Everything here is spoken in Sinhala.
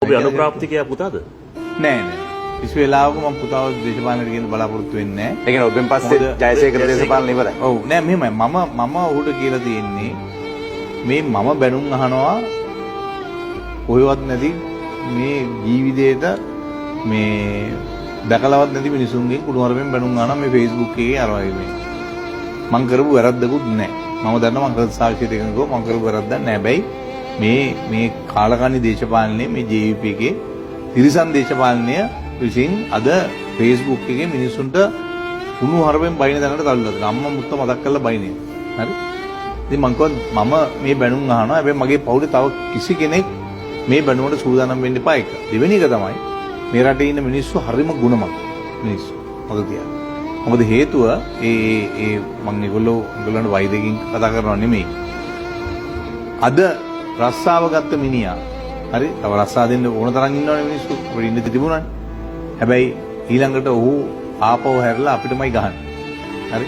ඔබේ අනුප්‍රාප්තිකයා පුතාද? නෑ නෑ. කිසි වෙලාවක මම පුතාව දේශපාලනයට ගෙන බලාපොරොත්තු වෙන්නේ නෑ. ඒ කියන්නේ ඔබෙන් පස්සේ ජයසේකර දේශපාලන ඉවරයි. ඔව් නෑ මෙහෙමයි. මම ඔහුට කියලා තියෙන්නේ මේ මම බැනුම් අහනවා කොහෙවත් නැති මේ ජීවිතේට මේ දැකලවත් නැති මිනිසුන්ගෙන් කුණුහරුපෙන් බැනුම් අහනවා මේ Facebook එකේ අරවයි මේ. මං කරපු වැරද්දකුත් නෑ. මම දන්නවා මං කරපු සාක්ෂියට එකඟව මං කරපු වැරද්දක් නෑ. හැබැයි මේ කාලකන්ණි දේශපාලනයේ මේ JVP එකේ තිරිසන් දේශපාලනය විසින් අද Facebook එකේ මිනිසුන්ට කුණු හරපෙන් බයින දැනට තල්ලුලා තියෙනවා. අම්මා මුත්ත මතක් කරලා බයිනේ. හරි? ඉතින් මං කිව්වා මම මේ බැනුම් අහනවා. හැබැයි මගේ පවුලේ තව කිසි කෙනෙක් මේ බැනුමට සූදානම් වෙන්න එපා එක. දෙවෙනි එක තමයි මේ රටේ ඉන්න මිනිස්සු හරිම ගුණමත් මිනිස්සු. මොකද කියන්නේ? මොකද හේතුව මං ඒගොල්ලන්ට වෛද්‍යකින් කතා කරනව නෙමෙයි. අද රස්සාව ගත්ත මිනිහා හරි තව රස්සා දෙන්න ඕන තරම් ඉන්නවනේ මිනිස්සු අපිට ඉන්න තිබුණානේ. හැබැයි ඊළඟට ඔහු ආපහු හැරලා අපිටමයි ගහන්නේ. හරි